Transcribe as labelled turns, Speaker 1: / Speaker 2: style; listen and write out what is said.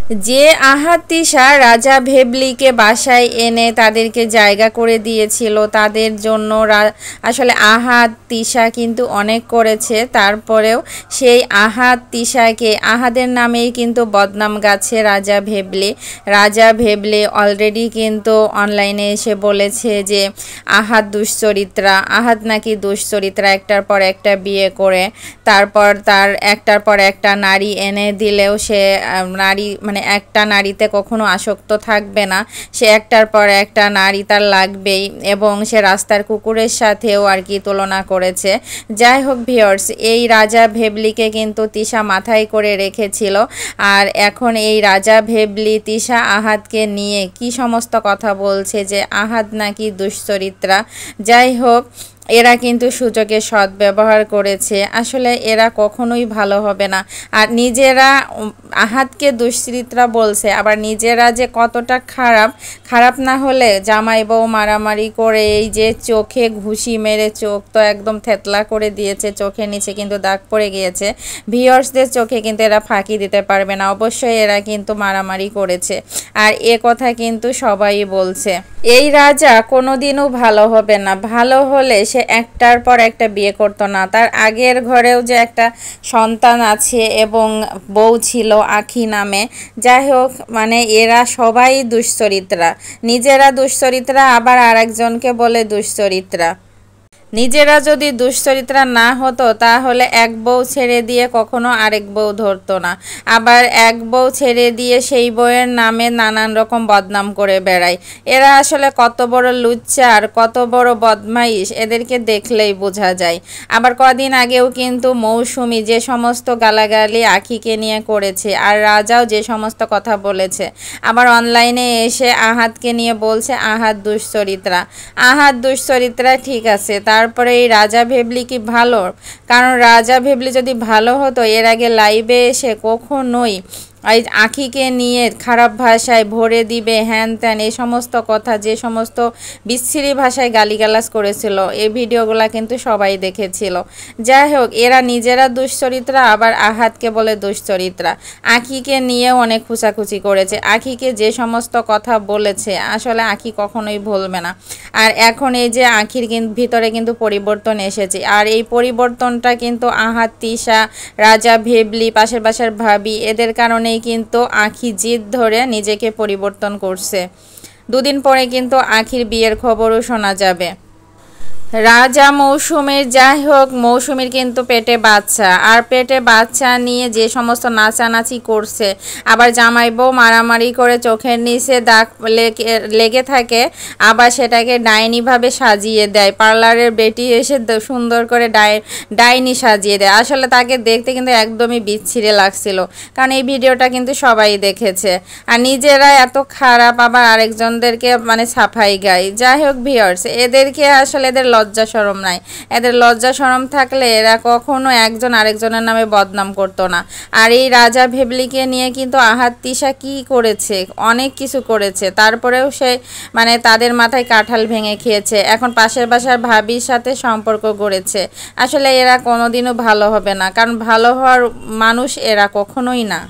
Speaker 1: যে আহাদ তিশা রাজা ভেবলিকে বাসায় এনে তাদেরকে জায়গা করে দিয়েছিল, তাদের জন্য আসলে আহাদ তিশা কিন্তু অনেক করেছে। তারপরেও সেই আহাদ তিশাকে আহাদের নামেই কিন্তু বদনাম গাচ্ছে রাজা ভেবলি অলরেডি কিন্তু অনলাইনে এসে বলেছে যে আহাদ দুশ্চরিত্রা, আহাদ নাকি দুশ্চরিত্রা, একটার পর একটা বিয়ে করে তারপর তার একটার পর একটা নারী এনে দিলেও সে নারী মানে একটা নারীতে কখনো আসক্ত থাকবে না, সে একটার পর একটা নারী তার লাগবেই, এবং সে রাস্তার কুকুরের সাথেও আর কি তুলনা করেছে। যাই হোক ভিউয়ার্স, এই রাজা ভেবলিকে কিন্তু তিশা মাথায় করে রেখেছিল, আর এখন এই রাজা ভেবলি তিশা আহাদকে নিয়ে কি সমস্ত কথা বলছে যে আহাদ নাকি দুশ্চরিত্রা। যাই হোক, এরা কিন্তু সুযোগে সদ্ব্যবহার করেছে, আসলে এরা কখনোই ভালো হবে না। আর নিজেরা আহাদকে দুশ্চরিত্রা বলছে, আবার নিজেরা যে কতটা খারাপ না হলে জামাই বউ মারামারি করে এই যে চোখে ঘুষি মেরে চোখ তো একদম থেতলা করে দিয়েছে, চোখের নিচে কিন্তু দাগ পড়ে গিয়েছে। ভিউয়ার্সদের চোখে কিন্তু এরা ফাঁকি দিতে পারবে না, অবশ্যই এরা কিন্তু মারামারি করেছে, আর এ কথা কিন্তু সবাই বলছে। এই রাজা কোনোদিনও ভালো হবে না, ভালো হলে সে একটার পর একটা বিয়ে করতো না। তার আগের ঘরেও যে একটা সন্তান আছে এবং বউ ছিল আখি নামে। যাই হোক, মানে এরা সবাই দুশ্চরিত্রা, নিজেরা দুশ্চরিত্রা আবার আরেকজনকে বলে দুশ্চরিত্রা। নিজেরা যদি দুশ্চরিত্রা না হতো তাহলে এক বউ ছেড়ে দিয়ে কখনো আরেক বউ ধরতো না, আবার এক বউ ছেড়ে দিয়ে সেই বউয়ের নামে নানান রকম বদনাম করে বেড়ায়। এরা আসলে কত বড় লুচ্চা আর কত বড় বদমাইশ এদেরকে দেখলেই বোঝা যায়। আবার কদিন আগেও কিন্তু মৌসুমী যে সমস্ত গালাগালি আখিকে নিয়ে করেছে, আর রাজাও যে সমস্ত কথা বলেছে, আবার অনলাইনে এসে আহাদকে নিয়ে বলছে আহাদ দুশ্চরিত্রা। ঠিক আছে, তারপরে এই রাজা ভেবলি কি ভালো? কারণ রাজা ভেবলি যদি ভালো হতো এর আগে লাইভে এসে কখনোই এই আখিকে নিয়ে খারাপ ভাষায় ভরে দিবে হ্যান ত্যান এই সমস্ত কথা, যে সমস্ত বিচ্ছিরি ভাষায় গালিগালাজ করেছিল, এই ভিডিওগুলো কিন্তু সবাই দেখেছিল। যাই হোক, এরা নিজেরা দুশ্চরিত্রা আবার আহাদকে বলে দুশ্চরিত্রা। আখিকে নিয়েও অনেক খুচাখুচি করেছে, আখিকে যে সমস্ত কথা বলেছে আসলে আখি কখনোই ভুলবে না। আর এখন এই যে আখির ভিতরে কিন্তু পরিবর্তন এসেছে, আর এই পরিবর্তনটা কিন্তু আহাদ তিশা রাজা ভেবলি পাশের বাসার ভাবি এদের কারণে কিন্তু আখি জিদ ধরে নিজেকে পরিবর্তন করছে। দুদিন পরে কিন্তু আখির বিয়ের খবরও শোনা যাবে। রাজা মৌসুমীর, যাই হোক, মৌসুমীর কিন্তু পেটে বাচ্চা, আর পেটে বাচ্চা নিয়ে যে সমস্ত নাচানাচি করছে, আবার জামাই বউ মারামারি করে চোখের নিচে দাগ লেগে থাকে, আবার সেটাকে ডাইনিভাবে সাজিয়ে দেয়, পার্লারের বেটি এসে সুন্দর করে ডাইনি সাজিয়ে দেয়। আসলে তাকে দেখতে কিন্তু একদমই বিচ্ছিরি লাগছিল, কারণ এই ভিডিওটা কিন্তু সবাই দেখেছে। আর নিজেরা এত খারাপ, আবার আরেকজনদেরকে মানে সাফাই গায়। যাই হোক ভিউয়ার্স, এদেরকে আসলে এদের লজ্জা শরম নাই, এদের লজ্জা শরম থাকলে এরা কখনো একজন আরেকজনের নামে বদনাম করতো না। আর এই রাজা ভেবলিকে নিয়ে কিন্তু আহাদ তিশা কি করেছে, অনেক কিছু করেছে, তারপরেও সে মানে তাদের মাথায় কাঁঠাল ভেঙে খেয়েছে, এখন পাশের বাসার ভাবির সাথে সম্পর্ক গড়েছে। আসলে এরা কোনোদিনও ভালো হবে না, কারণ ভালো হওয়ার মানুষ এরা কখনোই না।